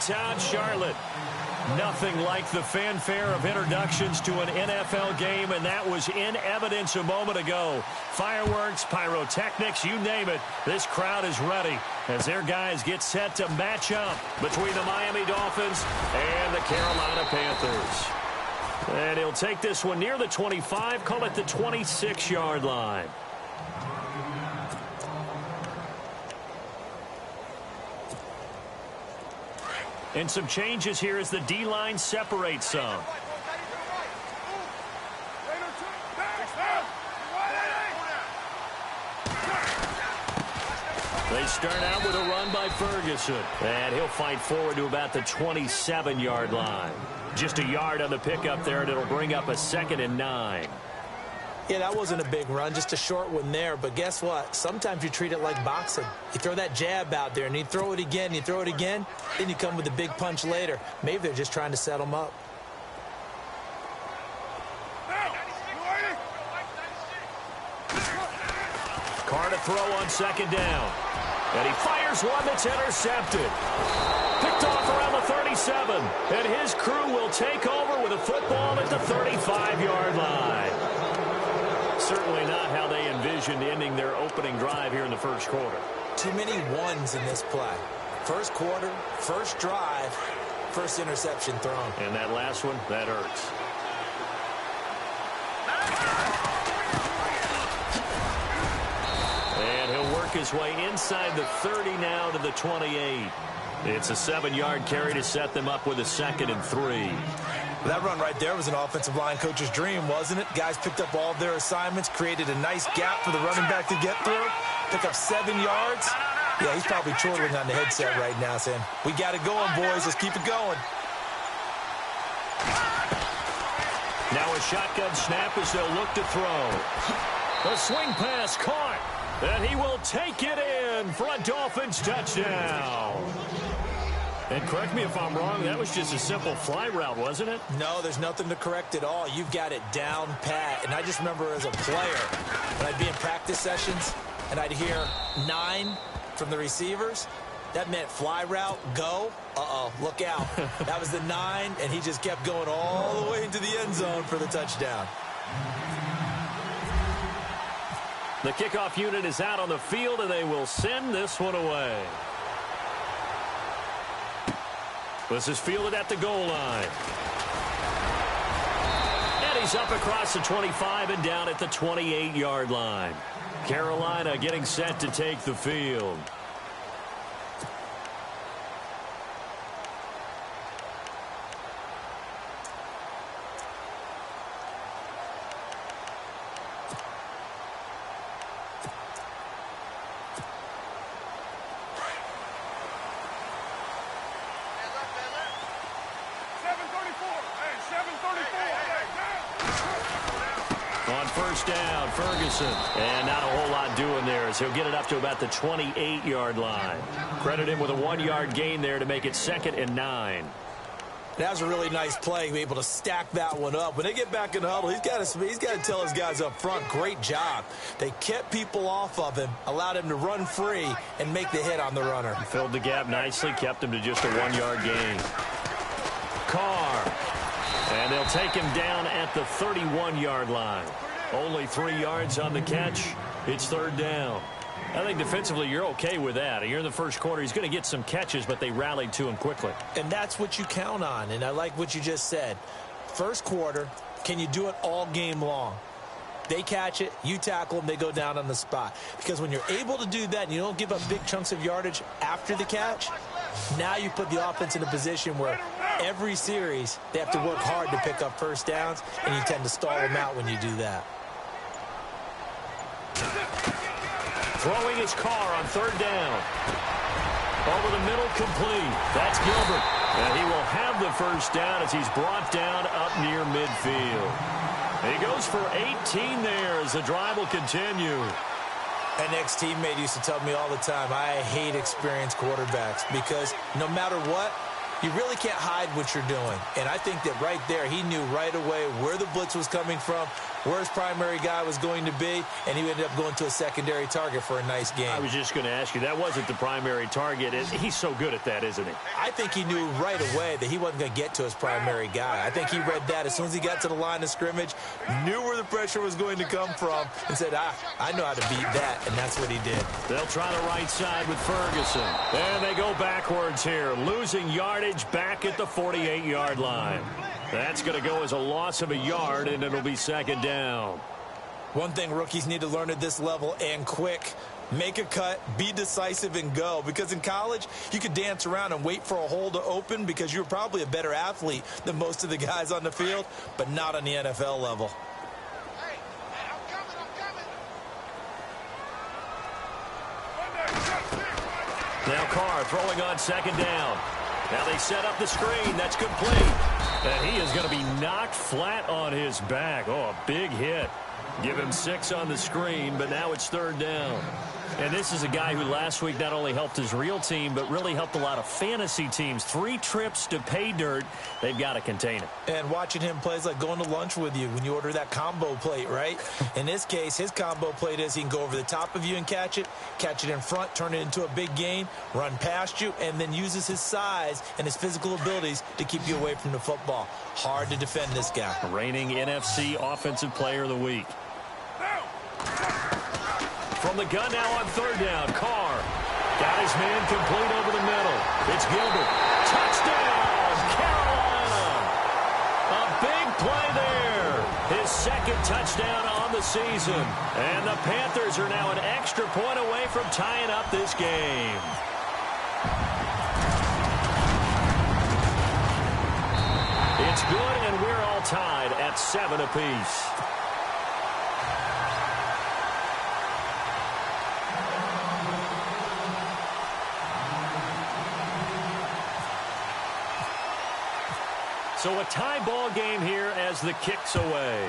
Uptown Charlotte. Nothing like the fanfare of introductions to an NFL game, and that was in evidence a moment ago. Fireworks, pyrotechnics, you name it. This crowd is ready as their guys get set to match up between the Miami Dolphins and the Carolina Panthers. And he'll take this one near the 25, call it the 26-yard line. And some changes here as the D-line separates some. They start out with a run by Ferguson. And he'll fight forward to about the 27-yard line. Just a yard on the pickup there, and it'll bring up a 2nd and 9. Yeah, that wasn't a big run, just a short one there. But guess what? Sometimes you treat it like boxing. You throw that jab out there, and you throw it again, you throw it again, then you come with a big punch later. Maybe they're just trying to set them up. Carr to throw on 2nd down. And he fires one that's intercepted. Picked off around the 37. And his crew will take over with a football at the 35-yard line. Certainly not how they envisioned ending their opening drive here in the first quarter. Too many ones in this play. First quarter, first drive, first interception thrown. And that last one, that hurts. And he'll work his way inside the 30 now to the 28. It's a 7-yard carry to set them up with a 2nd and 3. That run right there was an offensive line coach's dream, wasn't it? Guys picked up all of their assignments, created a nice gap for the running back to get through, pick up 7 yards. Yeah, he's probably chortling on the headset right now saying, we got it going, boys. Let's keep it going. Now a shotgun snap as they'll look to throw. The swing pass caught, and he will take it in for a Dolphins touchdown. And correct me if I'm wrong, that was just a simple fly route, wasn't it? No, there's nothing to correct at all. You've got it down pat. And I just remember as a player, when I'd be in practice sessions and I'd hear 9 from the receivers, that meant fly route, go. Uh-oh, look out. That was the 9, and he just kept going all the way into the end zone for the touchdown. The kickoff unit is out on the field, and they will send this one away. This is fielded at the goal line. And he's up across the 25 and down at the 28-yard line. Carolina getting set to take the field. On first down, Ferguson. And not a whole lot doing there as he'll get it up to about the 28-yard line. Credit him with a 1-yard gain there to make it 2nd and 9. That was a really nice play, be able to stack that one up. When they get back in the huddle, he's got to tell his guys up front, great job. They kept people off of him, allowed him to run free, and make the hit on the runner. Filled the gap nicely, kept him to just a 1-yard gain. Carr. And they'll take him down at the 31-yard line. Only 3 yards on the catch. It's 3rd down. I think defensively you're okay with that. You're in the first quarter. He's going to get some catches, but they rallied to him quickly. And that's what you count on, and I like what you just said. First quarter, can you do it all game long? They catch it, you tackle them, they go down on the spot. Because when you're able to do that and you don't give up big chunks of yardage after the catch, now you put the offense in a position where every series they have to work hard to pick up first downs, and you tend to stall them out when you do that. Throwing his Carr on 3rd down. Over the middle, complete. That's Gilbert. And he will have the first down as he's brought down up near midfield. He goes for 18 there as the drive will continue. An ex-teammate used to tell me all the time, I hate experienced quarterbacks because no matter what, you really can't hide what you're doing. And I think that right there, he knew right away where the blitz was coming from, where his primary guy was going to be, and he ended up going to a secondary target for a nice game. I was just going to ask you, that wasn't the primary target. He's so good at that, isn't he? I think he knew right away that he wasn't going to get to his primary guy. I think he read that as soon as he got to the line of scrimmage, knew where the pressure was going to come from, and said, I know how to beat that, and that's what he did. They'll try the right side with Ferguson. And they go backwards here, losing yardage back at the 48-yard line. That's going to go as a loss of a yard, and it'll be second down. One thing rookies need to learn at this level, and quick, make a cut, be decisive, and go. Because in college, you could dance around and wait for a hole to open because you're probably a better athlete than most of the guys on the field, but not on the NFL level. Now Carr throwing on second down. Now they set up the screen. That's complete. And he is going to be knocked flat on his back. Oh, a big hit. Give him 6 on the screen, but now it's third down. And this is a guy who last week not only helped his real team, but really helped a lot of fantasy teams. 3 trips to pay dirt. They've got to contain it. And watching him play is like going to lunch with you when you order that combo plate, right? In this case, his combo plate is he can go over the top of you and catch it in front, turn it into a big gain, run past you, and then uses his size and his physical abilities to keep you away from the football. Hard to defend this guy. Reigning NFC Offensive Player of the Week. From the gun now on third down, Carr got his man complete over the middle. It's Gilbert. Touchdown, Carolina. A big play there. His second touchdown on the season. And the Panthers are now an extra point away from tying up this game. It's good, and we're all tied at 7 apiece. So a tie ball game here as the kick's away.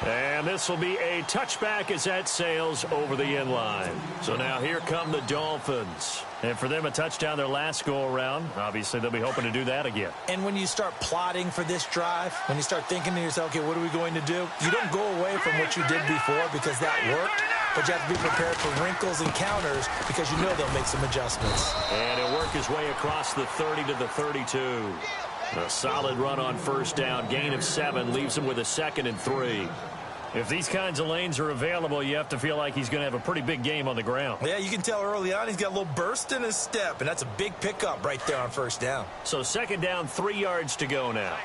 And this will be a touchback as that sails over the end line. So now here come the Dolphins. And for them, a touchdown their last go-around. Obviously, they'll be hoping to do that again. And when you start plotting for this drive, when you start thinking to yourself, okay, what are we going to do? You don't go away from what you did before because that worked. But you have to be prepared for wrinkles and counters because you know they'll make some adjustments. And he'll work his way across the 30 to the 32. A solid run on first down. Gain of 7 leaves him with a 2nd and 3. If these kinds of lanes are available, you have to feel like he's going to have a pretty big game on the ground. Yeah, you can tell early on he's got a little burst in his step, and that's a big pickup right there on first down. So second down, 3 yards to go now.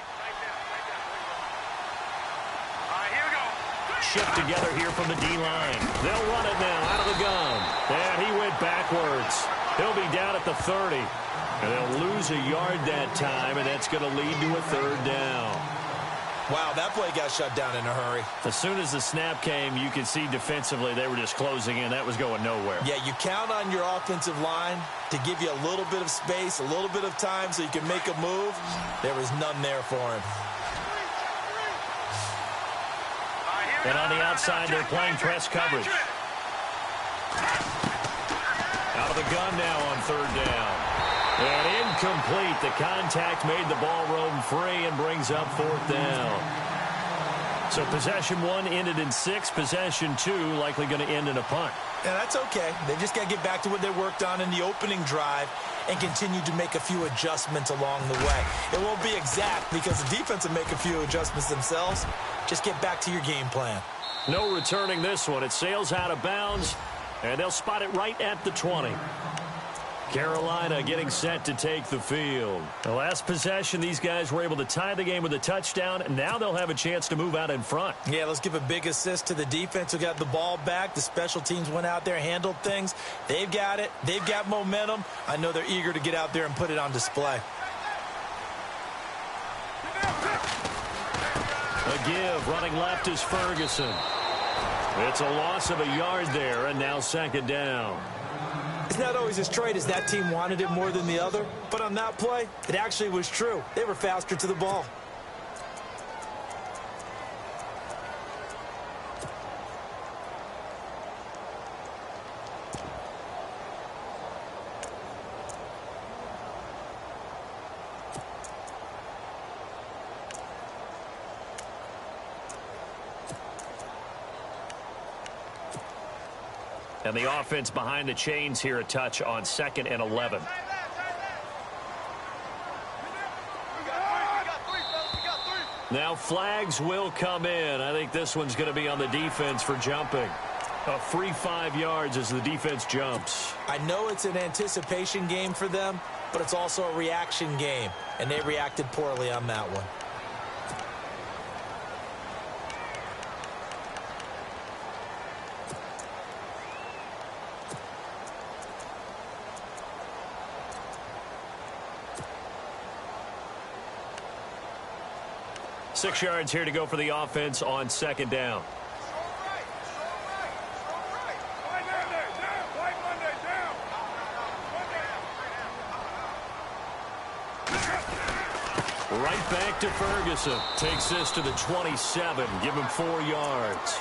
Shift together here from the D-line. They'll run it now out of the gun. And he went backwards. He'll be down at the 30. And they'll lose a yard that time, and that's going to lead to a third down. Wow, that play got shut down in a hurry. As soon as the snap came, you could see defensively they were just closing in. That was going nowhere. Yeah, you count on your offensive line to give you a little bit of space, a little bit of time so you can make a move. There was none there for him. And on the outside, they're playing press coverage. Out of the gun now on third down. And incomplete. The contact made the ball roam free and brings up fourth down. So possession 1 ended in 6. Possession 2 likely going to end in a punt. Yeah, that's okay. They just got to get back to what they worked on in the opening drive and continue to make a few adjustments along the way. It won't be exact because the defense will make a few adjustments themselves. Just get back to your game plan. No returning this one. It sails out of bounds, and they'll spot it right at the 20. Carolina getting set to take the field. The last possession, these guys were able to tie the game with a touchdown, and now they'll have a chance to move out in front. Yeah, let's give a big assist to the defense who got the ball back. The special teams went out there, handled things. They've got it. They've got momentum. I know they're eager to get out there and put it on display. A give, running left is Ferguson. It's a loss of a yard there, and now second down. It's not always as straight as that team wanted it more than the other, but on that play, it actually was true. They were faster to the ball. And the offense behind the chains here, a touch on 2nd and 11. Now flags will come in. I think this one's going to be on the defense for jumping. A free 5 yards as the defense jumps. I know it's an anticipation game for them, but it's also a reaction game, and they reacted poorly on that one. Six yards here to go for the offense on 2nd down. Right back to Ferguson. Takes this to the 27. Give him 4 yards.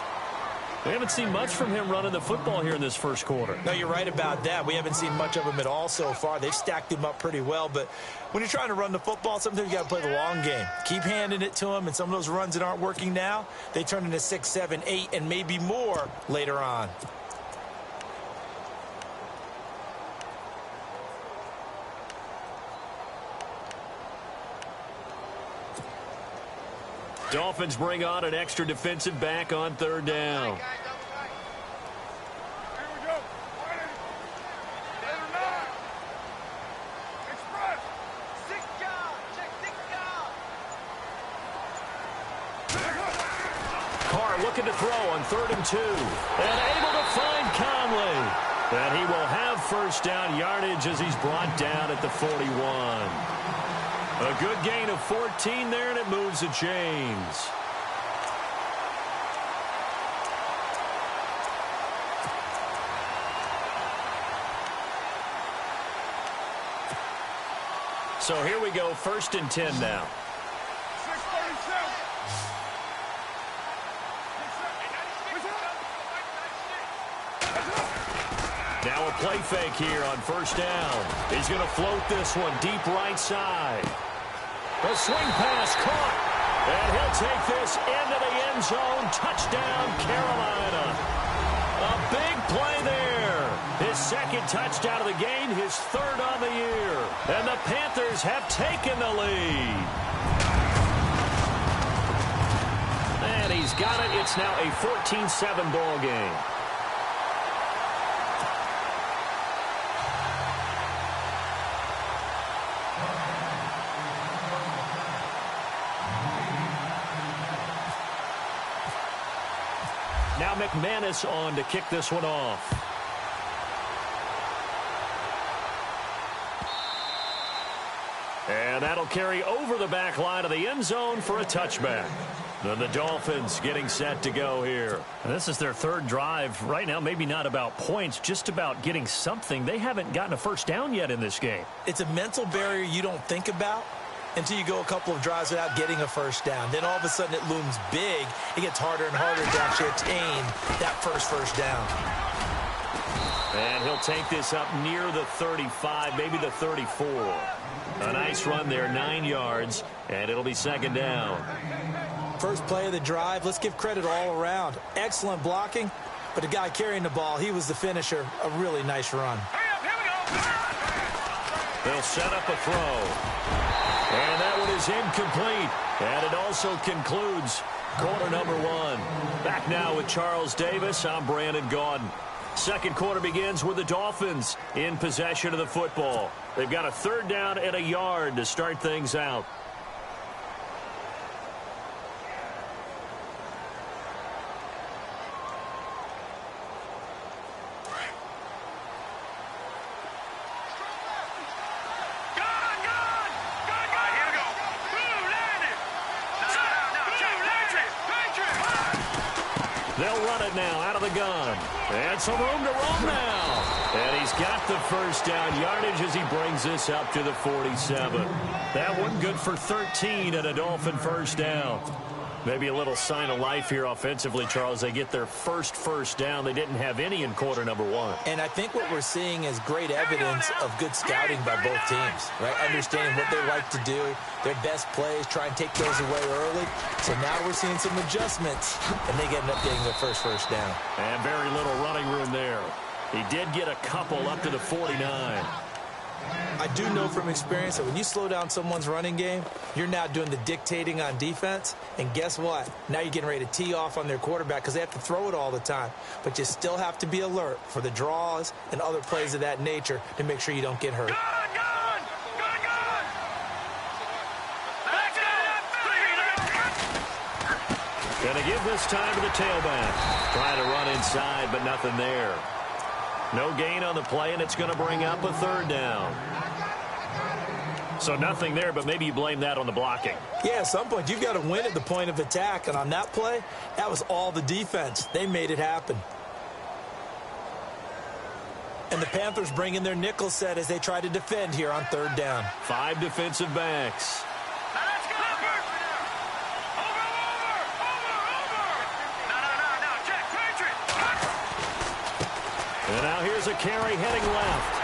We haven't seen much from him running the football here in this first quarter. No, you're right about that. We haven't seen much of him at all so far. They've stacked him up pretty well, but when you're trying to run the football, sometimes you got to play the long game. Keep handing it to him, and some of those runs that aren't working now, they turn into 6, 7, 8, and maybe more later on. Dolphins bring on an extra defensive back on 3rd down. Carr looking to throw on 3rd and 2. And able to find Conley. And he will have 1st down yardage as he's brought down at the 41. A good gain of 14 there, and it moves the chains. So here we go, 1st and 10 now. Now a play fake here on 1st down. He's going to float this one deep right side. The swing pass caught, and he'll take this into the end zone. Touchdown, Carolina. A big play there. His 2nd touchdown of the game, his 3rd on the year. And the Panthers have taken the lead. And he's got it. It's now a 14-7 ball game. Now McManus on to kick this one off. And that'll carry over the back line of the end zone for a touchback. Then the Dolphins getting set to go here. And this is their 3rd drive. Right now, maybe not about points, just about getting something. They haven't gotten a 1st down yet in this game. It's a mental barrier you don't think about until you go a couple of drives without getting a 1st down. Then all of a sudden it looms big. It gets harder and harder to actually attain that first down. And he'll take this up near the 35, maybe the 34. A nice run there, 9 yards, and it'll be 2nd down. First play of the drive. Let's give credit all around. Excellent blocking, but the guy carrying the ball, he was the finisher. A really nice run. They'll set up a throw. And that one is incomplete. And it also concludes quarter number 1. Back now with Charles Davis. I'm Brandon Gaudin. 2nd quarter begins with the Dolphins in possession of the football. They've got a 3rd down and a yard to start things out. They'll run it now out of the gun. And some room to roam now. And he's got the 1st down yardage as he brings this up to the 47. That one good for 13 and a Dolphin 1st down. Maybe a little sign of life here offensively, Charles. They get their first down. They didn't have any in quarter number 1. And I think what we're seeing is great evidence of good scouting by both teams, right? Understanding what they like to do, their best plays, try and take those away early. So now we're seeing some adjustments, and they end up getting their first down. And very little running room there. He did get a couple up to the 49. I do know from experience that when you slow down someone's running game, you're now doing the dictating on defense. And guess what? Now you're getting ready to tee off on their quarterback because they have to throw it all the time. But you still have to be alert for the draws and other plays of that nature to make sure you don't get hurt. Gonna give this time to the tailback. Trying to run inside, but nothing there. No gain on the play, and it's going to bring up a third down. So nothing there, but maybe you blame that on the blocking. Yeah, at some point, you've got to win at the point of attack. And on that play, that was all the defense. They made it happen. And the Panthers bring in their nickel set as they try to defend here on third down. 5 defensive backs. And now here's a carry heading left.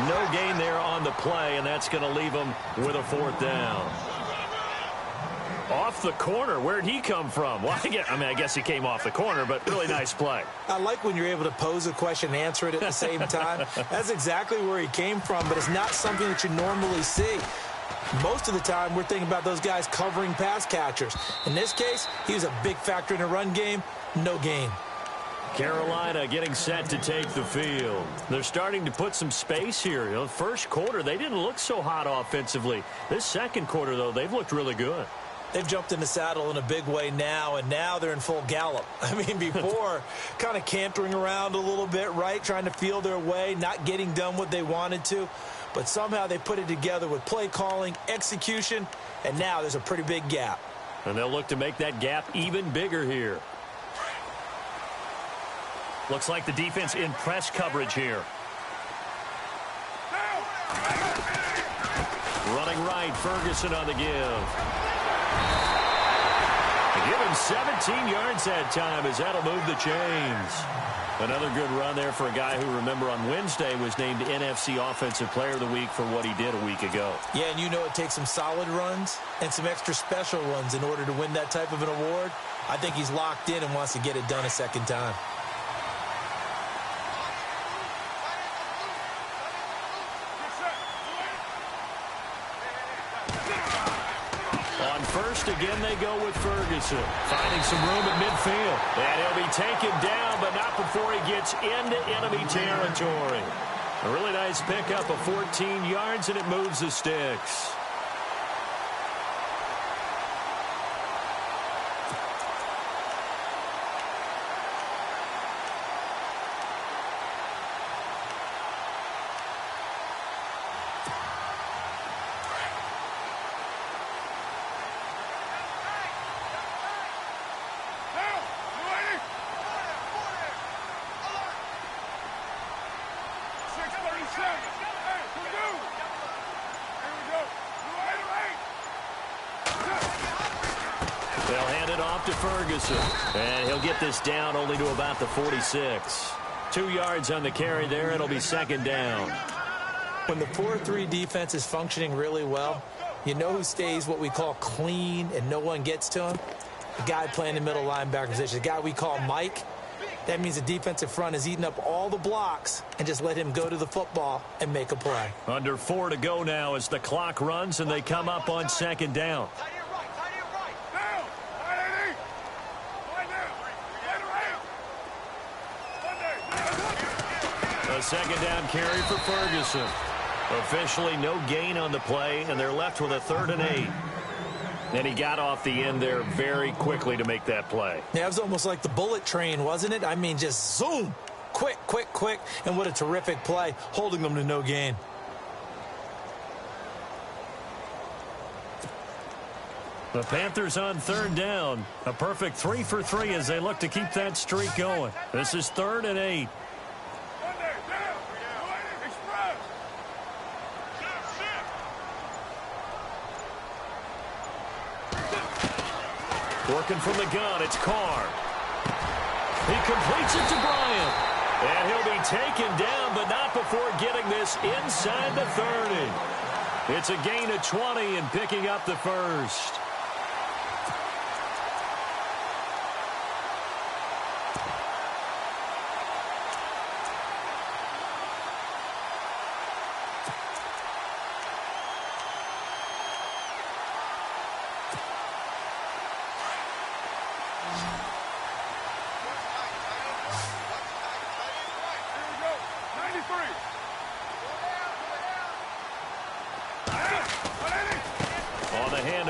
No gain there on the play, and that's going to leave him with a fourth down. Off the corner. Where'd he come from? Well, I guess he came off the corner, but really nice play. I like when you're able to pose a question and answer it at the same time. That's exactly where he came from, but it's not something that you normally see. Most of the time, we're thinking about those guys covering pass catchers. In this case, he was a big factor in the run game. No gain. Carolina getting set to take the field. They're starting to put some space here. You know, first quarter, they didn't look so hot offensively. This second quarter, though, they've looked really good. They've jumped in the saddle in a big way now, and now they're in full gallop. I mean, before, kind of cantering around a little bit, right, trying to feel their way, not getting done what they wanted to. But somehow they put it together with play calling, execution, and now there's a pretty big gap. And they'll look to make that gap even bigger here. Looks like the defense in press coverage here. Running right, Ferguson on the give. They give him 17 yards that time as that'll move the chains. Another good run there for a guy who, remember, on Wednesday was named NFC Offensive Player of the Week for what he did a week ago. Yeah, and you know it takes some solid runs and some extra special runs in order to win that type of an award. I think he's locked in and wants to get it done a second time. First, again, they go with Ferguson, finding some room at midfield. And he'll be taken down, but not before he gets into enemy territory. A really nice pickup of 14 yards, and it moves the sticks. They'll hand it off to Ferguson. And he'll get this down only to about the 46. 2 yards on the carry there. It'll be second down. When the 4-3 defense is functioning really well, you know who stays what we call clean and no one gets to him? The guy playing the middle linebacker position, the guy we call Mike. That means the defensive front is eating up all the blocks and just let him go to the football and make a play. Under 4 to go now as the clock runs and they come up on second down. A second down carry for Ferguson. Officially no gain on the play, and they're left with a 3rd and 8. And he got off the end there very quickly to make that play. Yeah, it was almost like the bullet train, wasn't it? I mean, just zoom. Quick, quick, quick. And what a terrific play, holding them to no gain. The Panthers on 3rd down. A perfect 3 for 3 as they look to keep that streak going. This is 3rd and 8. Working from the gun, it's Carr. He completes it to Bryant. And he'll be taken down, but not before getting this inside the 30. It's a gain of 20 and picking up the first.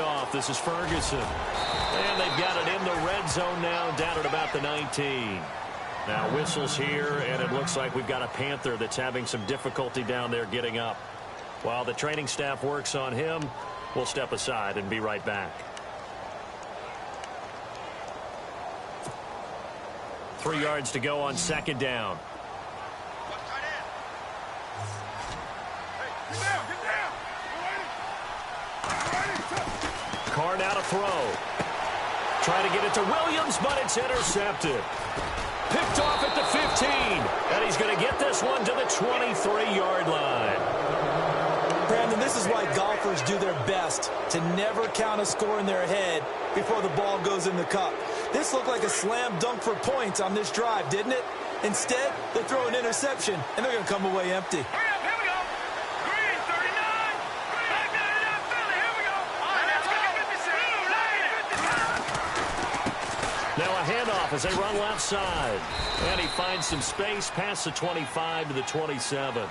handoff. This is Ferguson. And they've got it in the red zone now, down at about the 19. Now whistles here, and it looks like we've got a Panther that's having some difficulty down there getting up. While the training staff works on him, we'll step aside and be right back. 3 yards to go on second down. Carr now to throw. Trying to get it to Williams, but it's intercepted. Picked off at the 15. And he's going to get this one to the 23-yard line. Brandon, this is why golfers do their best to never count a score in their head before the ball goes in the cup. This looked like a slam dunk for points on this drive, didn't it? Instead, they throw an interception, and they're going to come away empty. Now a handoff as they run left side. And he finds some space past the 25 to the 27.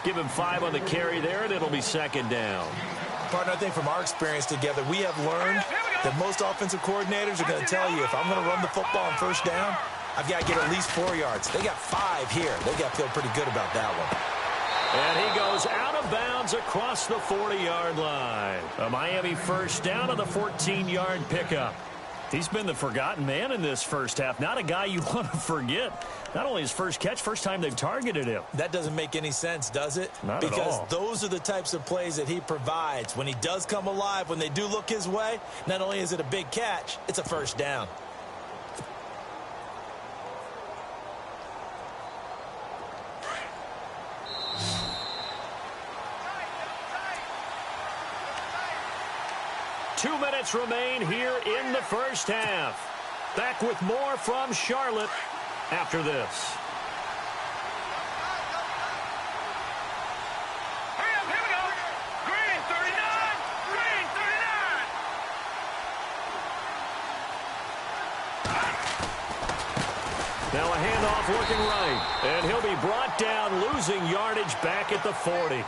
Give him 5 on the carry there, and it'll be second down. Partner, I think from our experience together, we have learned that most offensive coordinators are going to tell you, if I'm going to run the football on first down, I've got to get at least 4 yards. They got 5 here. They got to feel pretty good about that one. And he goes out of bounds across the 40-yard line. A Miami first down on the 14-yard pickup. He's been the forgotten man in this first half. Not a guy you want to forget. Not only his first catch, first time they've targeted him. That doesn't make any sense, does it? Not at all. Because those are the types of plays that he provides. When he does come alive, when they do look his way, not only is it a big catch, it's a first down. Two minutes remain here in the first half. Back with more from Charlotte after this. Here we go. Green 39. Green 39. Now a handoff looking right. And he'll be brought down, losing yardage back at the 40.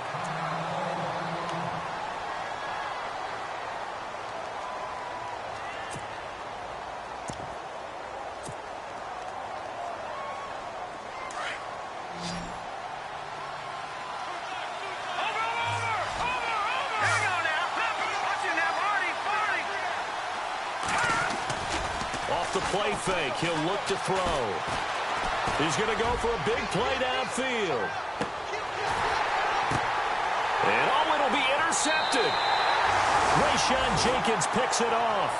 The play fake. He'll look to throw. He's going to go for a big play downfield. And oh, it'll be intercepted. Rayshawn Jenkins picks it off.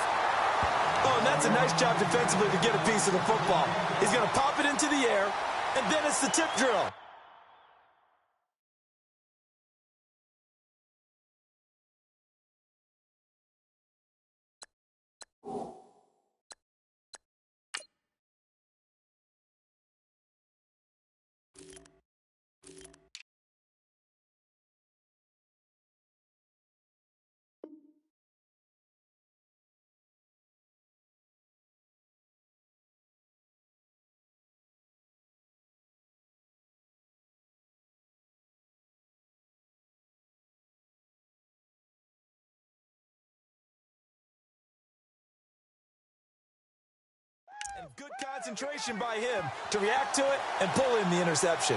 Oh, and that's a nice job defensively to get a piece of the football. He's going to pop it into the air, and then it's the tip drill. And good concentration by him to react to it and pull in the interception.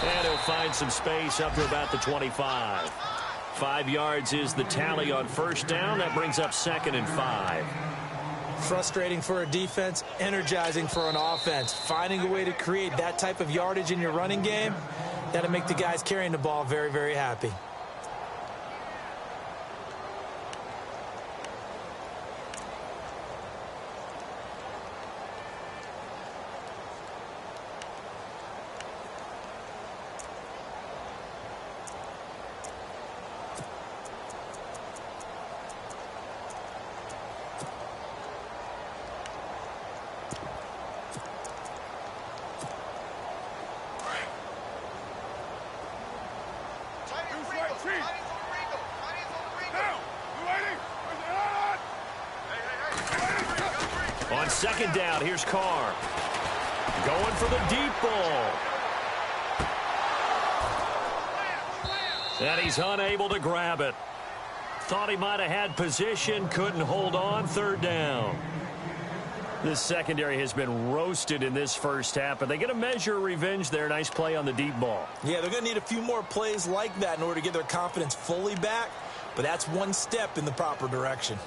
And he'll find some space up to about the 25. 5 yards is the tally on first down. That brings up 2nd and 5. Frustrating for a defense, energizing for an offense. Finding a way to create that type of yardage in your running game, that'll make the guys carrying the ball very, very happy. On second down, here's Carr. Going for the deep ball. And he's unable to grab it. Thought he might have had position, couldn't hold on. Third down. This secondary has been roasted in this first half, but they get a measure of revenge there. Nice play on the deep ball. Yeah, they're going to need a few more plays like that in order to get their confidence fully back, but that's one step in the proper direction.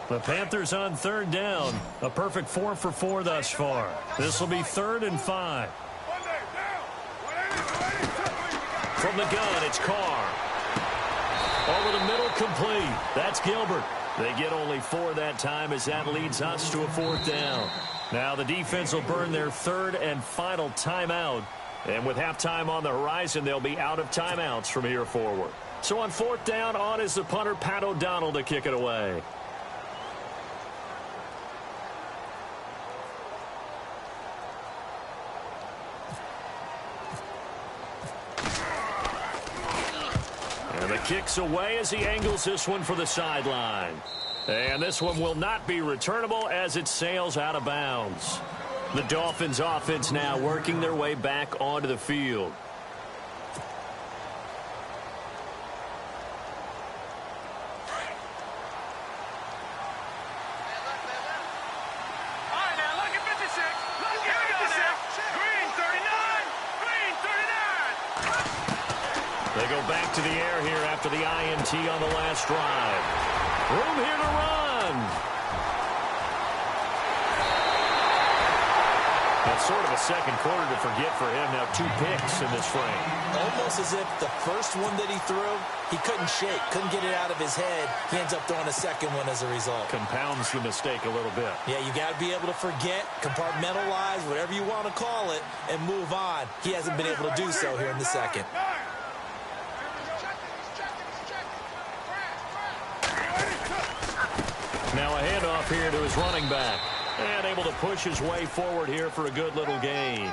The Panthers on third down. A perfect 4 for 4 thus far. This will be 3rd and 5. From the gun, it's Carr. Over the middle, complete. That's Gilbert. They get only 4 that time as that leads us to a 4th down. Now the defense will burn their 3rd and final timeout. And with halftime on the horizon, they'll be out of timeouts from here forward. So on 4th down, on is the punter, Pat O'Donnell, to kick it away. The kick's away as he angles this one for the sideline. And this one will not be returnable as it sails out of bounds. The Dolphins offense now working their way back onto the field. They go back to the air here after the INT on the last drive. Room here to run. That's sort of a second quarter to forget for him. Now 2 picks in this frame. Almost as if the first one that he threw, he couldn't shake, couldn't get it out of his head. He ends up throwing a second one as a result. Compounds the mistake a little bit. Yeah, you got to be able to forget, compartmentalize, whatever you want to call it, and move on. He hasn't been able to do so here in the second. Now a handoff here to his running back. And able to push his way forward here for a good little gain.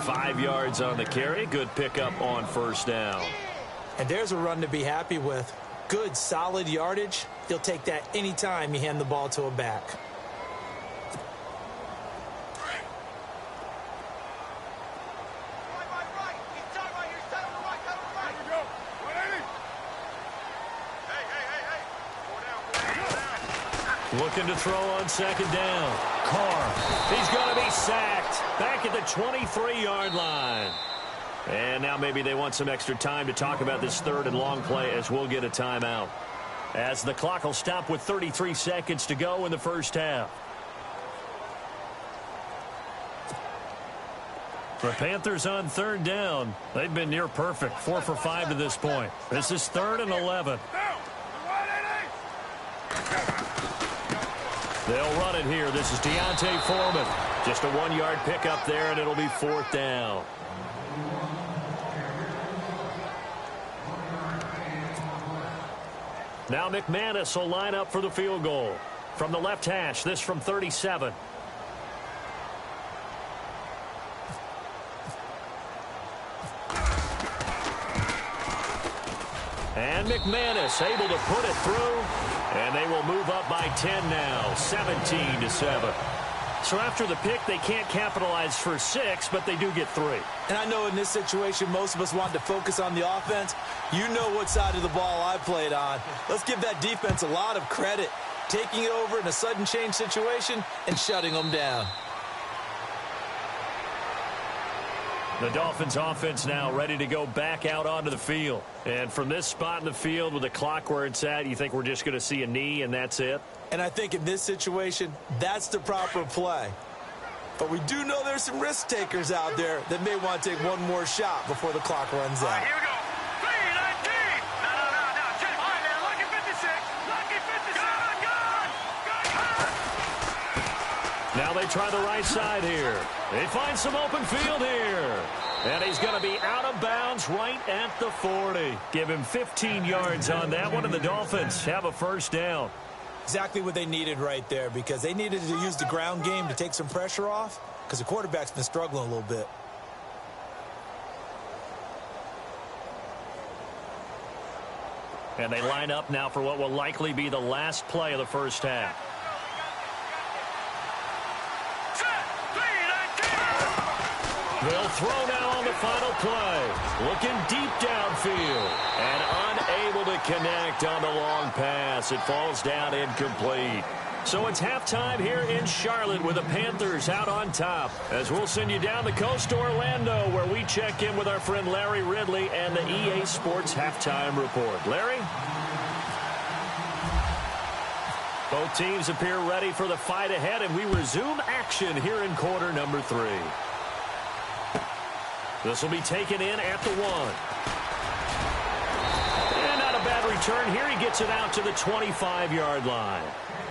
5 yards on the carry. Good pickup on first down. And there's a run to be happy with. Good, solid yardage. He'll take that anytime you hand the ball to a back. Looking to throw on second down. Carr. He's going to be sacked. Back at the 23-yard line. And now maybe they want some extra time to talk about this 3rd and long play as we'll get a timeout. As the clock will stop with 33 seconds to go in the first half. The Panthers on 3rd down. They've been near perfect. 4 for 5 to this point. This is 3rd and 11. They'll run it here. This is Deontay Foreman. Just a 1-yard pickup there, and it'll be 4th down. Now McManus will line up for the field goal. From the left hash, this from 37. And McManus able to put it through. And they will move up by 10 now, 17-7. So after the pick, they can't capitalize for 6, but they do get 3. And I know in this situation, most of us want to focus on the offense. You know what side of the ball I played on. Let's give that defense a lot of credit. Taking it over in a sudden change situation and shutting them down. The Dolphins offense now ready to go back out onto the field. And from this spot in the field with the clock where it's at, you think we're just going to see a knee and that's it? And I think in this situation, that's the proper play. But we do know there's some risk takers out there that may want to take one more shot before the clock runs out. Here we go. 3-19. No. Check. All right, man. Lucky 56. Lucky 56. Now they try the right side here. They find some open field here. And he's going to be out of bounds right at the 40. Give him 15 yards on that one, and the Dolphins have a first down. Exactly what they needed right there, because they needed to use the ground game to take some pressure off, because the quarterback's been struggling a little bit. And they line up now for what will likely be the last play of the first half. They'll throw now on the final play. Looking deep downfield. And unable to connect on the long pass. It falls down incomplete. So it's halftime here in Charlotte with the Panthers out on top. As we'll send you down the coast to Orlando, where we check in with our friend Larry Ridley and the EA Sports Halftime Report. Larry? Both teams appear ready for the fight ahead, and we resume action here in quarter number 3. This will be taken in at the 1. And not a bad return here. He gets it out to the 25-yard line.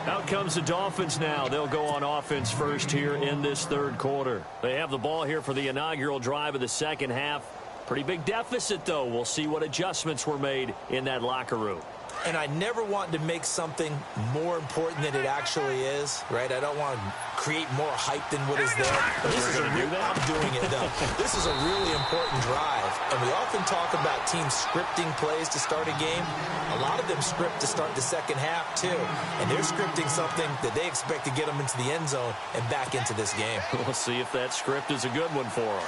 Out comes the Dolphins now. They'll go on offense first here in this third quarter. They have the ball here for the inaugural drive of the second half. Pretty big deficit, though. We'll see what adjustments were made in that locker room. And I never want to make something more important than it actually is, right? I don't want to create more hype than what is there. This is I'm doing it, though. This is a really important drive. And we often talk about teams scripting plays to start a game. A lot of them script to start the second half, too. And they're scripting something that they expect to get them into the end zone and back into this game. We'll see if that script is a good one for them.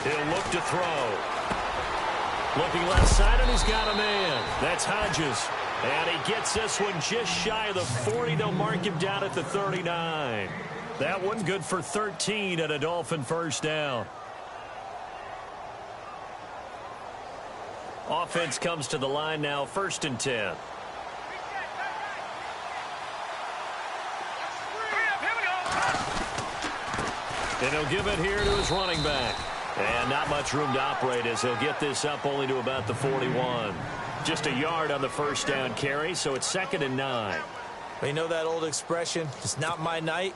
He'll look to throw. Looking left side, and he's got a man. That's Hodges. And he gets this one just shy of the 40. They'll mark him down at the 39. That one good for 13 and a Dolphin first down. Offense comes to the line now, 1st and 10. And he'll give it here to his running back. And not much room to operate as he'll get this up only to about the 41. Just a yard on the first down carry, so it's 2nd and 9. You know that old expression, it's not my night?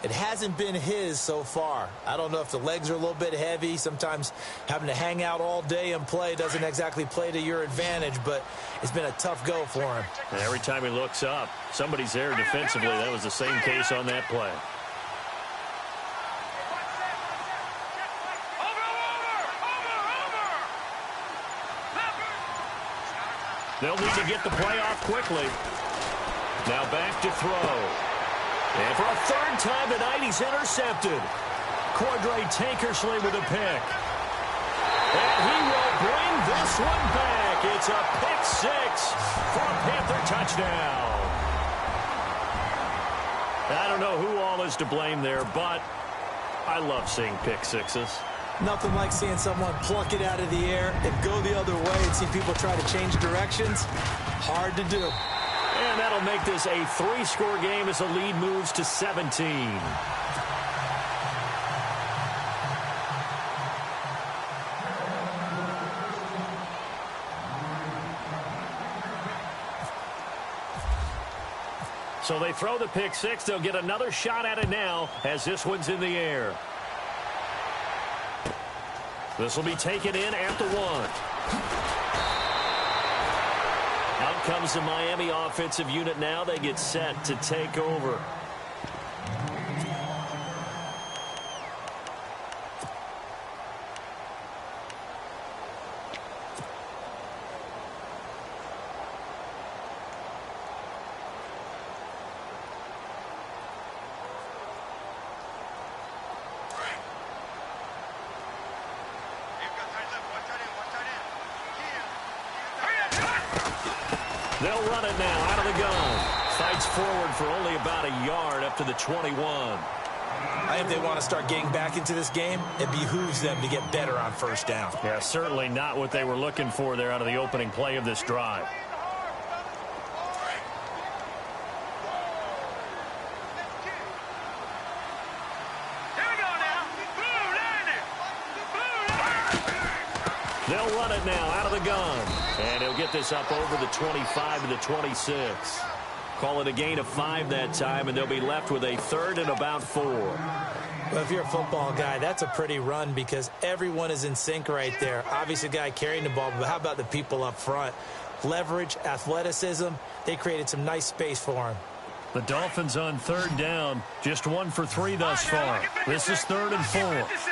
It hasn't been his so far. I don't know if the legs are a little bit heavy. Sometimes having to hang out all day and play doesn't exactly play to your advantage, but it's been a tough go for him. And every time he looks up, somebody's there defensively. That was the same case on that play. They'll need to get the play off quickly. Now back to throw. And for a 3rd time tonight, he's intercepted. Cordray Tankersley with a pick. And he will bring this one back. It's a pick 6 for a Panther touchdown. I don't know who all is to blame there, but I love seeing pick 6s. Nothing like seeing someone pluck it out of the air and go the other way and see people try to change directions. Hard to do. And that'll make this a 3-score game as the lead moves to 17. So they throw the pick 6. They'll get another shot at it now as this one's in the air. This will be taken in at the 1. Out comes the Miami offensive unit now. They get set to take over. They'll run it now out of the gun. Fights forward for only about a yard up to the 21. I think they want to start getting back into this game. It behooves them to get better on 1st down. Yeah, certainly not what they were looking for there out of the opening play of this drive. They'll run it now out of the gun. And he'll get this up over the 25 to the 26. Call it a gain of 5 that time, and they'll be left with a 3rd and about 4. Well, if you're a football guy, that's a pretty run because everyone is in sync right there. Obviously, the guy carrying the ball, but how about the people up front? Leverage, athleticism, they created some nice space for him. The Dolphins on 3rd down, just 1 for 3 thus far. This is 3rd and 4. Let's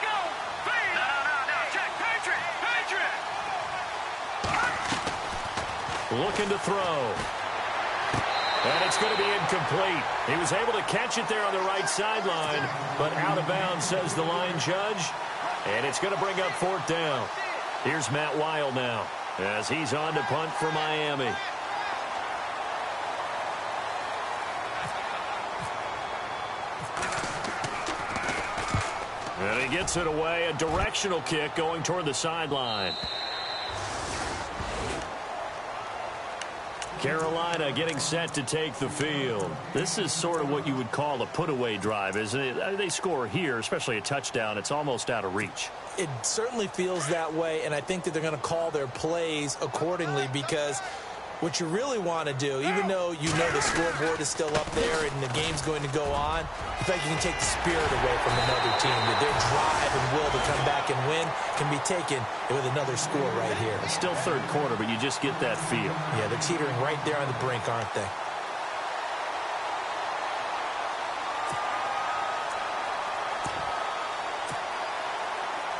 go. No. Check. Patriot. Looking to throw. And it's going to be incomplete. He was able to catch it there on the right sideline, but out of bounds, says the line judge. And it's going to bring up 4th down. Here's Matt Weil now as he's on to punt for Miami. And he gets it away, a directional kick going toward the sideline. Carolina getting set to take the field. This is sort of what you would call a put-away drive, isn't it? They score here, especially a touchdown. It's almost out of reach. It certainly feels that way, and I think that they're going to call their plays accordingly because what you really want to do, even though you know the scoreboard is still up there and the game's going to go on, in fact, you can take the spirit away from another team. That their drive and will to come back and win can be taken with another score right here. It's still 3rd quarter, but you just get that feel. Yeah, they're teetering right there on the brink, aren't they?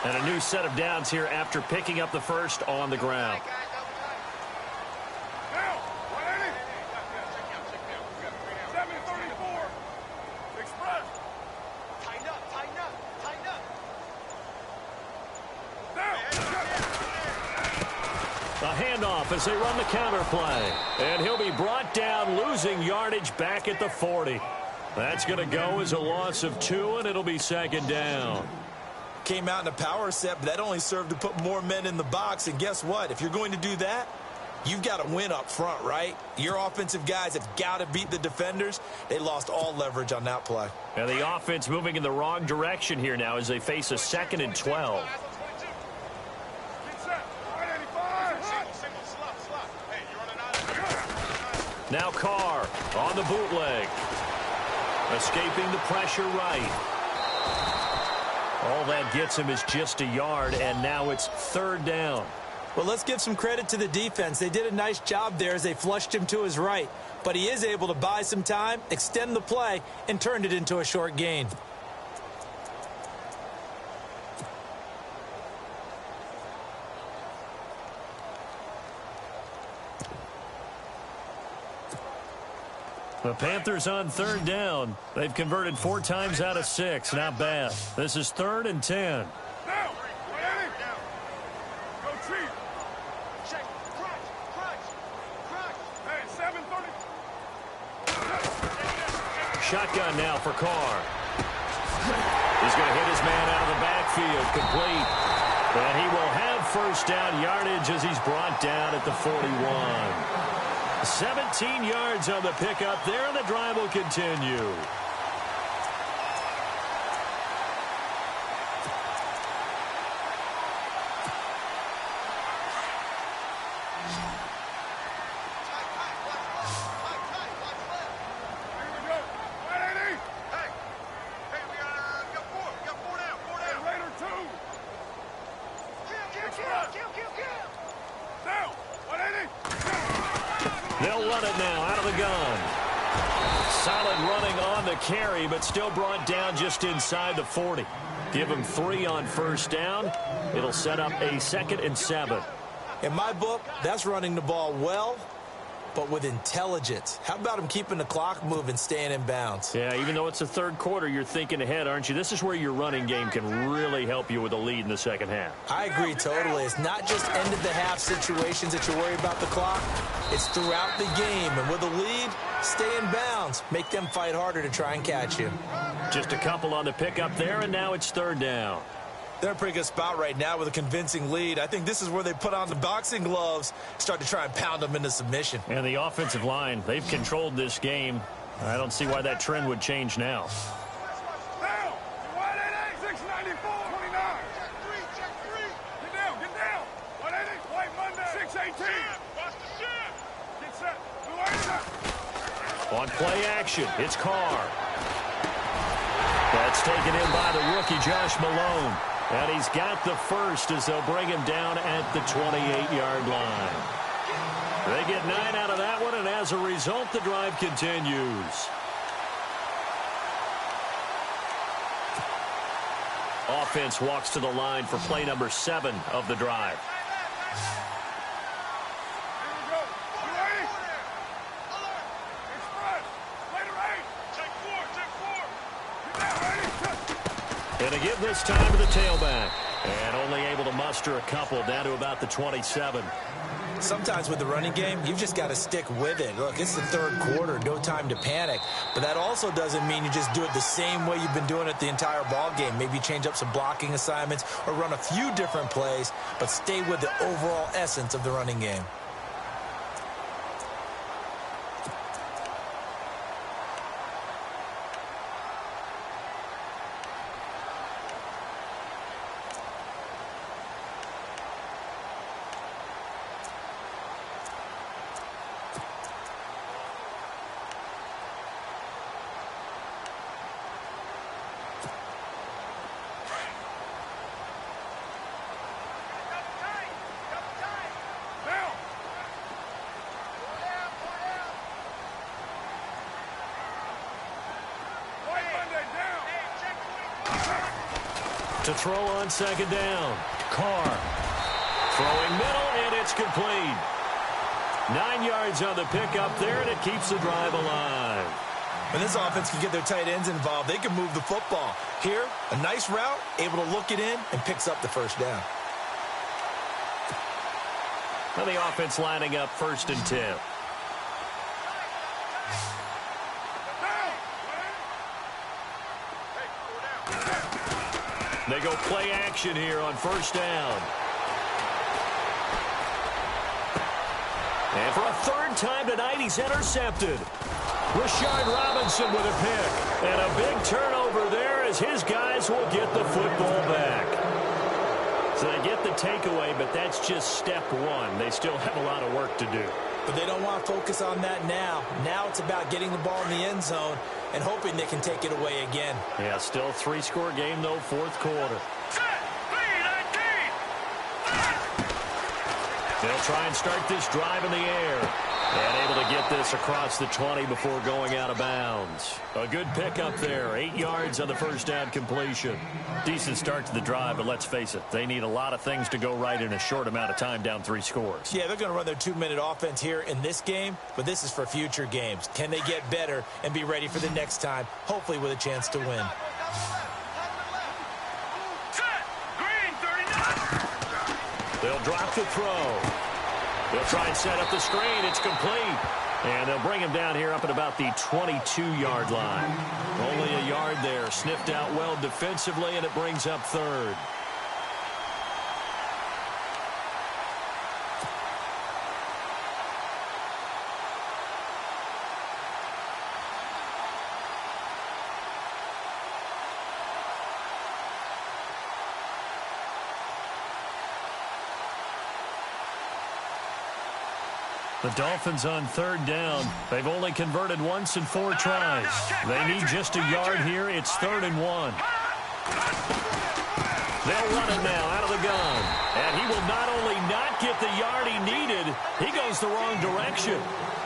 And a new set of downs here after picking up the first on the ground. As they run the counter play. And he'll be brought down, losing yardage back at the 40. That's going to go as a loss of 2, and it'll be 2nd down. Came out in a power set, but that only served to put more men in the box. And guess what? If you're going to do that, you've got to win up front, right? Your offensive guys have got to beat the defenders. They lost all leverage on that play. And the offense moving in the wrong direction here now as they face a 2nd and 12. Now Carr on the bootleg. Escaping the pressure right. All that gets him is just a yard, and now it's 3rd down. Well, let's give some credit to the defense. They did a nice job there as they flushed him to his right. But he is able to buy some time, extend the play, and turned it into a short gain. The Panthers on 3rd down. They've converted 4 times out of 6. Not bad. This is 3rd and 10. Shotgun now for Carr. He's going to hit his man out of the backfield. Complete. And he will have 1st down yardage as he's brought down at the 41. 17 yards on the pickup there, and the drive will continue. They'll run it now out of the gun. Solid running on the carry, but still brought down just inside the 40. Give him 3 on 1st down. It'll set up a 2nd and 7. In my book, that's running the ball well, but with intelligence. How about him keeping the clock moving, staying in bounds? Yeah, even though it's the 3rd quarter, you're thinking ahead, aren't you? This is where your running game can really help you with a lead in the 2nd half. I agree totally. It's not just end-of-the-half situations that you worry about the clock. It's throughout the game. And with a lead, stay in bounds. Make them fight harder to try and catch you. Just a couple on the pickup there, and now it's 3rd down. They're in a pretty good spot right now with a convincing lead. I think this is where they put on the boxing gloves, start to try and pound them into submission. And the offensive line, they've controlled this game. I don't see why that trend would change now. On play action, it's Carr. That's taken in by the rookie, Josh Malone. And he's got the first as they'll bring him down at the 28-yard line. They get 9 out of that one, and as a result, the drive continues. Offense walks to the line for play number 7 of the drive. And a give this time to the tailback. And only able to muster a couple down to about the 27. Sometimes with the running game, you've just got to stick with it. Look, it's the third quarter, no time to panic. But that also doesn't mean you just do it the same way you've been doing it the entire ball game. Maybe change up some blocking assignments or run a few different plays, but stay with the overall essence of the running game. To throw on second down. Carr. Throwing middle, and it's complete. 9 yards on the pickup there, and it keeps the drive alive. When this offense can get their tight ends involved, they can move the football. Here, a nice route, able to look it in, and picks up the first down. Now the offense lining up 1st and 10. They go play action here on 1st down. And for a 3rd time tonight, he's intercepted. Rashard Robinson with a pick. And a big turnover there as his guys will get the football back. So they get the takeaway, but that's just step 1. They still have a lot of work to do. But they don't want to focus on that now. Now it's about getting the ball in the end zone and hoping they can take it away again. Yeah, still a 3-score game, though, 4th quarter. They'll try and start this drive in the air. And able to get this across the 20 before going out of bounds. A good pickup there. 8 yards on the 1st down completion. Decent start to the drive, but let's face it, they need a lot of things to go right in a short amount of time, down 3 scores. Yeah, they're going to run their 2-minute offense here in this game, but this is for future games. Can they get better and be ready for the next time, hopefully with a chance to win? They'll drop the throw. They'll try and set up the screen. It's complete. And they'll bring him down here up at about the 22-yard line. Only a yard there. Sniffed out well defensively, and it brings up 3rd. The Dolphins on 3rd down. They've only converted once in 4 tries. They need just a yard here. It's 3rd and 1. They'll run it now out of the gun. And he will not only not get the yard he needed, he goes the wrong direction.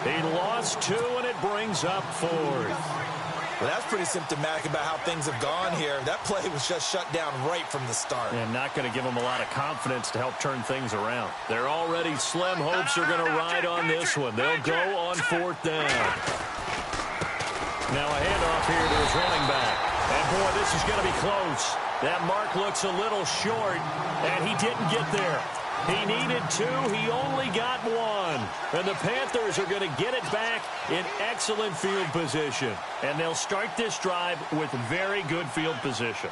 He lost 2, and it brings up 4th. Well, that's pretty symptomatic about how things have gone here. That play was just shut down right from the start. And not going to give them a lot of confidence to help turn things around. They're already slim hopes are going to ride on this one. They'll go on 4th down. Now a handoff here to his running back. And, boy, this is going to be close. That mark looks a little short, and he didn't get there. He needed 2. He only got 1. And the Panthers are going to get it back in excellent field position. And they'll start this drive with very good field position.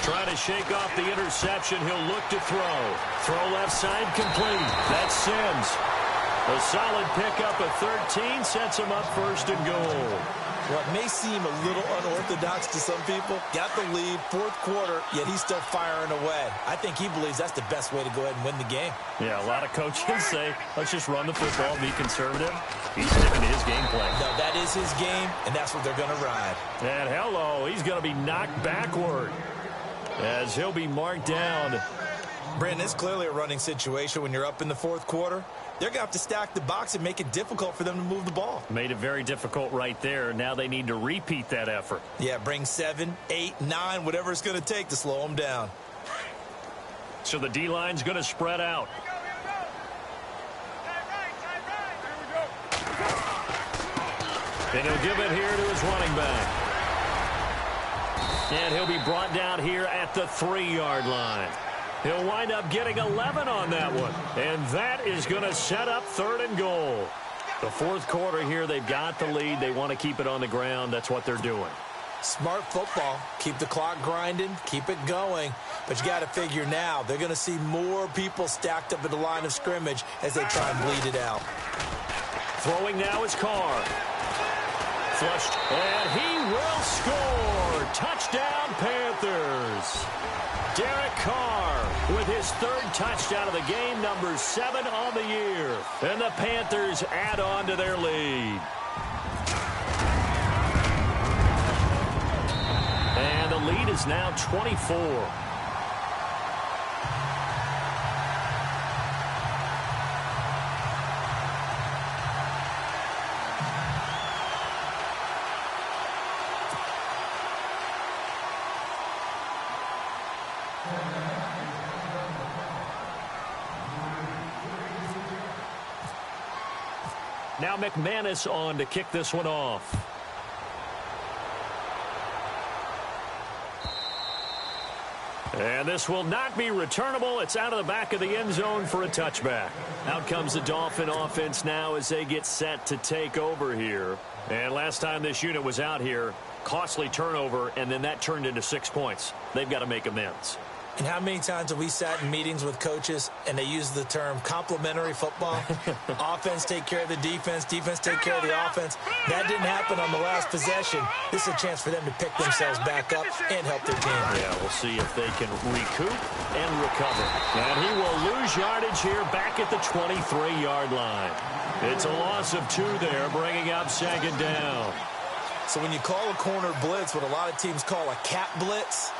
Trying to shake off the interception. He'll look to throw. Throw left side complete. That's Sims. A solid pickup of 13 sets him up 1st and goal. What may seem a little unorthodox to some people, got the lead, fourth quarter, yet he's still firing away. I think he believes that's the best way to go ahead and win the game. Yeah, a lot of coaches say, let's just run the football, be conservative. He's sticking to his game plan. No, that is his game, and that's what they're going to ride. And hello, he's going to be knocked backward as he'll be marked down. Brandon, it's clearly a running situation when you're up in the fourth quarter. They're going to have to stack the box and make it difficult for them to move the ball. Made it very difficult right there. Now they need to repeat that effort. Yeah, bring 7, 8, 9, whatever it's going to take to slow them down. So the D-line's going to spread out. And he'll give it here to his running back. And he'll be brought down here at the 3-yard line. He'll wind up getting 11 on that one. And that is going to set up 3rd and goal. The fourth quarter here, they've got the lead. They want to keep it on the ground. That's what they're doing. Smart football. Keep the clock grinding. Keep it going. But you got to figure now, they're going to see more people stacked up at the line of scrimmage as they try and bleed it out. Throwing now is Carr. Flushed. And he will score. Touchdown, Panthers. Derek Carr with his 3rd touchdown of the game, number 7 on the year. And the Panthers add on to their lead. And the lead is now 24. Now McManus on to kick this one off. And this will not be returnable. It's out of the back of the end zone for a touchback. Out comes the Dolphin offense now as they get set to take over here. And last time this unit was out here, costly turnover, and then that turned into 6 points. They've got to make amends. And how many times have we sat in meetings with coaches and they use the term complementary football? Offense take care of the defense, defense take care of the offense. That didn't happen on the last possession. This is a chance for them to pick themselves back up and help their team. Yeah, we'll see if they can recoup and recover. And he will lose yardage here back at the 23-yard line. It's a loss of 2 there, bringing up 2nd down. So when you call a corner blitz, what a lot of teams call a cat blitz,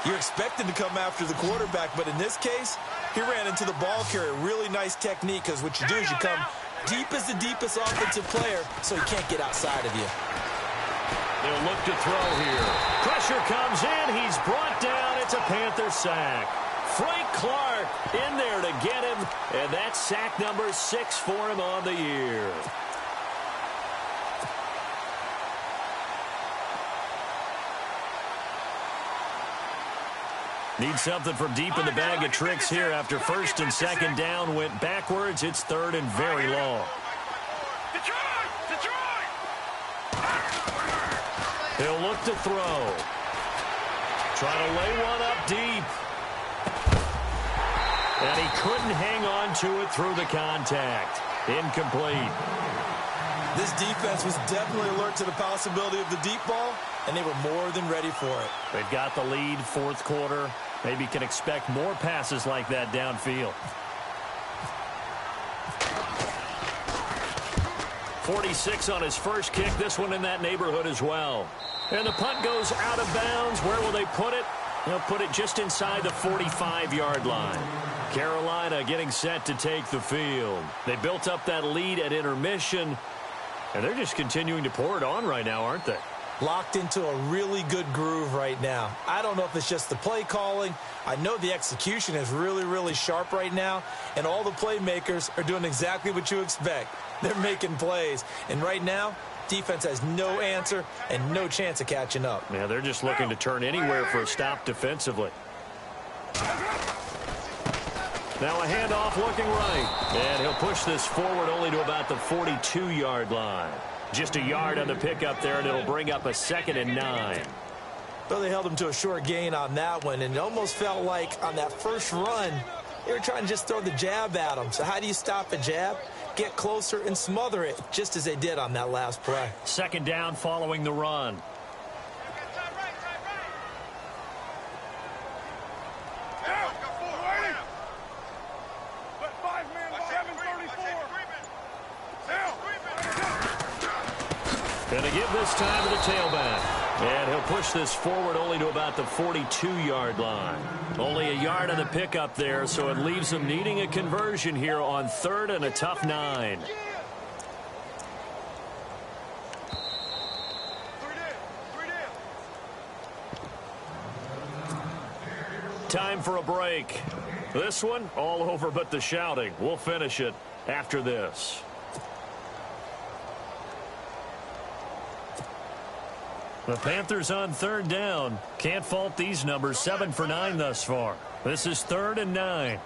you're expected to come after the quarterback, but in this case, he ran into the ball carrier. Really nice technique, because what you do is you come deep as the deepest offensive player, so he can't get outside of you. They'll look to throw here. Pressure comes in. He's brought down. It's a Panther sack. Frank Clark in there to get him, and that's sack number 6 for him on the year. Need something from deep in the bag of tricks here after 1st and 2nd down went backwards. It's 3rd and very long. He'll look to throw. Trying to lay one up deep. And he couldn't hang on to it through the contact. Incomplete. This defense was definitely alert to the possibility of the deep ball, and they were more than ready for it. They've got the lead, 4th quarter. Maybe can expect more passes like that downfield. 46 on his first kick. This one in that neighborhood as well. And the punt goes out of bounds. Where will they put it? They'll put it just inside the 45-yard line. Carolina getting set to take the field. They built up that lead at intermission, and they're just continuing to pour it on right now, aren't they? Locked into a really good groove right now. I don't know if it's just the play calling. I know the execution is really, really sharp right now, and all the playmakers are doing exactly what you expect. They're making plays, and right now, defense has no answer and no chance of catching up. Yeah, they're just looking to turn anywhere for a stop defensively. Now a handoff looking right, and he'll push this forward only to about the 42-yard line. Just a yard on the pickup there, and it'll bring up a 2nd and 9. Well, they held him to a short gain on that one, and it almost felt like on that first run, they were trying to just throw the jab at him. So how do you stop a jab? get closer, and smother it, just as they did on that last play. Second down following the run. Going to give this time to the tailback. And he'll push this forward only to about the 42-yard line. Only a yard on the pickup there, so it leaves them needing a conversion here on 3rd and a tough 9. Time for a break. This one, all over but the shouting. We'll finish it after this. The Panthers on 3rd down. Can't fault these numbers. 7 for 9 thus far. This is 3rd and 9.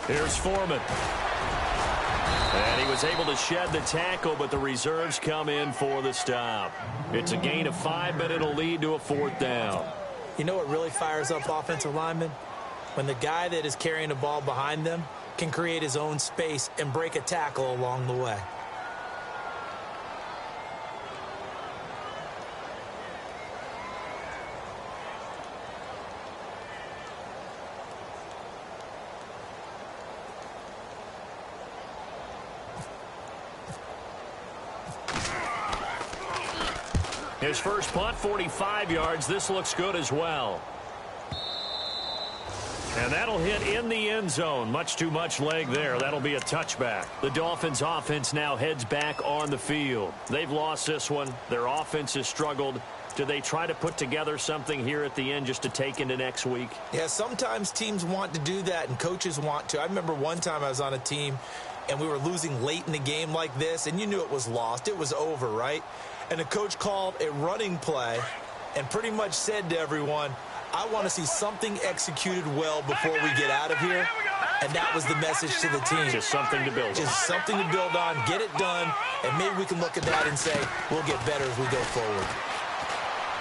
Here's Foreman. And he was able to shed the tackle, but the reserves come in for the stop. It's a gain of 5, but it'll lead to a 4th down. You know what really fires up offensive linemen? When the guy that is carrying the ball behind them can create his own space and break a tackle along the way. His first punt, 45 yards. This looks good as well. And that'll hit in the end zone. Much too much leg there. That'll be a touchback. The Dolphins' offense now heads back on the field. They've lost this one. Their offense has struggled. Do they try to put together something here at the end just to take into next week? Yeah, sometimes teams want to do that and coaches want to. I remember one time I was on a team and we were losing late in the game like this, and you knew it was lost. It was over, right? And the coach called a running play and pretty much said to everyone, I want to see something executed well before we get out of here. And that was the message to the team. Just something to build on. Just something to build on, get it done, and maybe we can look at that and say, we'll get better as we go forward.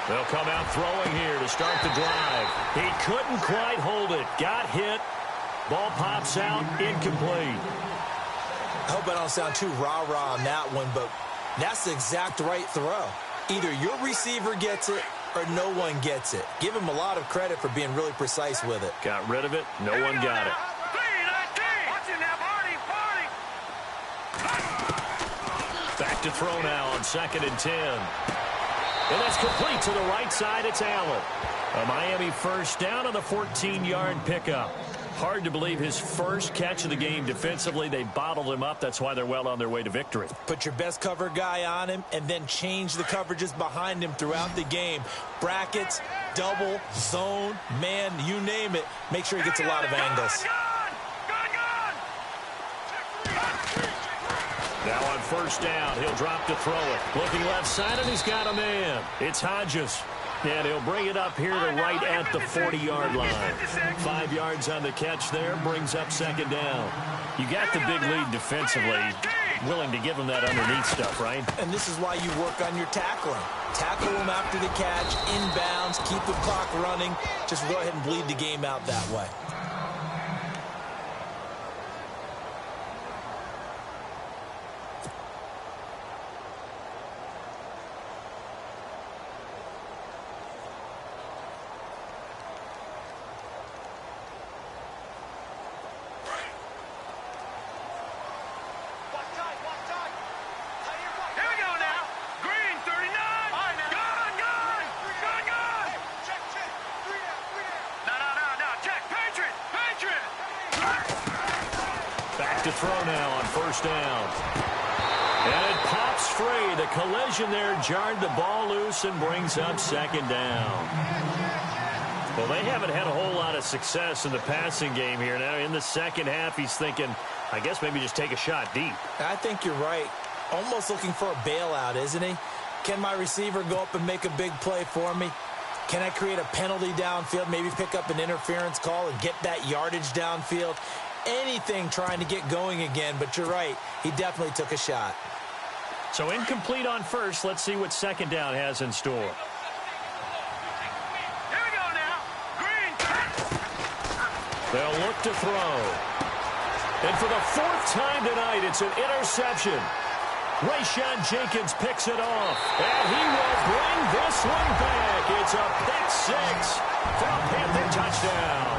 They'll come out throwing here to start the drive. He couldn't quite hold it. Got hit. Ball pops out, incomplete. I hope I don't sound too rah-rah on that one, but that's the exact right throw. Either your receiver gets it or no one gets it. Give him a lot of credit for being really precise with it. Got rid of it. No one got it. Back to throw now on 2nd and 10. And that's complete to the right side. It's Allen. A Miami first down on the 14-yard pickup. Hard to believe his first catch of the game defensively. They bottled him up. That's why they're well on their way to victory. Put your best cover guy on him and then change the coverages behind him throughout the game. Brackets, double, zone, man, you name it. Make sure he gets a lot of angles. Now on first down, he'll drop to throw it. Looking left side, and he's got a man. It's Hodges. And he'll bring it up here to right at the 40-yard line. 5 yards on the catch there, brings up 2nd down. You got the big lead defensively. Willing to give him that underneath stuff, right? And this is why you work on your tackling. Tackle him after the catch, inbounds, keep the clock running. Just go ahead and bleed the game out that way. To throw now on first down. And it pops free. The collision there jarred the ball loose and brings up 2nd down. Well, they haven't had a whole lot of success in the passing game here. Now in the second half, he's thinking, I guess maybe just take a shot deep. I think you're right. Almost looking for a bailout, isn't he? Can my receiver go up and make a big play for me? Can I create a penalty downfield, maybe pick up an interference call and get that yardage downfield? Anything trying to get going again, but you're right. He definitely took a shot. So incomplete on first. Let's see what second down has in store. Here we go now. Green. They'll look to throw. And for the fourth time tonight, it's an interception. Rayshawn Jenkins picks it off. And he will bring this one back. It's a pick six for a Panther touchdown.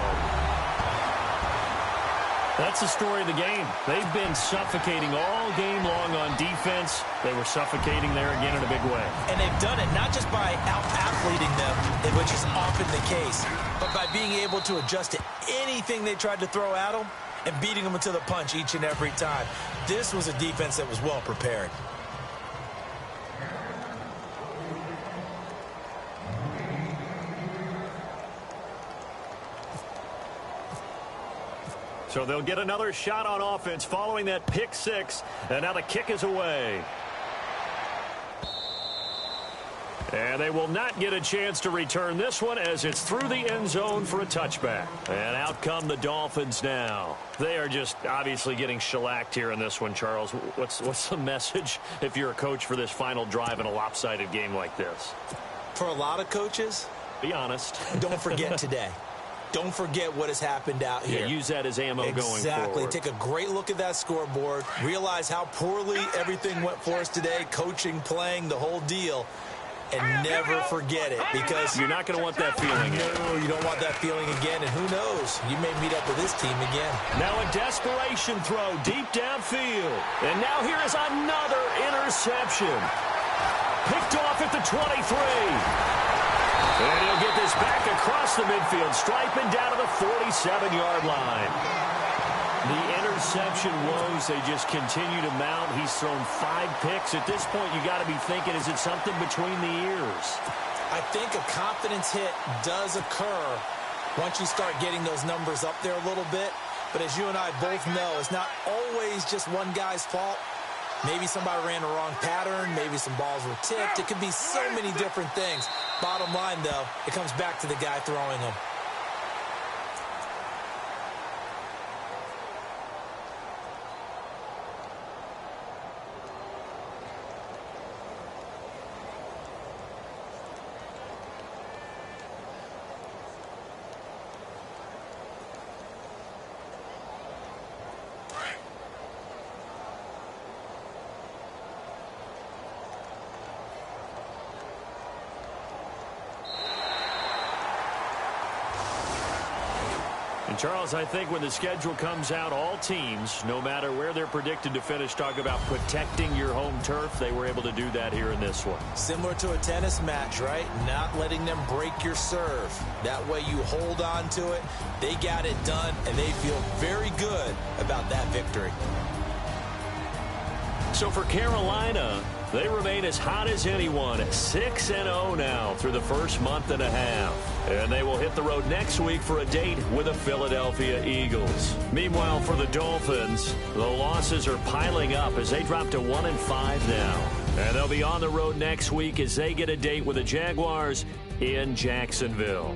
That's the story of the game. They've been suffocating all game long on defense. They were suffocating there again in a big way. And they've done it not just by out-athleting them, which is often the case, but by being able to adjust to anything they tried to throw at them and beating them to the punch each and every time. This was a defense that was well prepared. So they'll get another shot on offense following that pick six. And now the kick is away. And they will not get a chance to return this one as it's through the end zone for a touchback. And out come the Dolphins now. They are just obviously getting shellacked here in this one, Charles. What's the message if you're a coach for this final drive in a lopsided game like this? For a lot of coaches, be honest. Don't forget today. Don't forget what has happened out here. Yeah, use that as ammo going forward. Exactly. Take a great look at that scoreboard. Realize how poorly everything went for us today. Coaching, playing, the whole deal. And never forget it, because you're not going to want that feeling again. No, you don't want that feeling again. And who knows? You may meet up with this team again. Now a desperation throw deep downfield. And now here is another interception. Picked off at the 23. And he'll get this back across the midfield stripe and down to the 47-yard line. The interception woes, they just continue to mount. He's thrown 5 picks. At this point, you got to be thinking, is it something between the ears? I think a confidence hit does occur once you start getting those numbers up there a little bit. But as you and I both know, it's not always just one guy's fault. Maybe somebody ran the wrong pattern. Maybe some balls were tipped. It could be so many different things. Bottom line, though, it comes back to the guy throwing them. And Charles, I think when the schedule comes out, all teams, no matter where they're predicted to finish, talk about protecting your home turf. They were able to do that here in this one. Similar to a tennis match, right? Not letting them break your serve. That way you hold on to it. They got it done, and they feel very good about that victory. So for Carolina, they remain as hot as anyone at 6-0 now through the first month and a half. And they will hit the road next week for a date with the Philadelphia Eagles. Meanwhile, for the Dolphins, the losses are piling up as they drop to 1-5 now. And they'll be on the road next week as they get a date with the Jaguars in Jacksonville.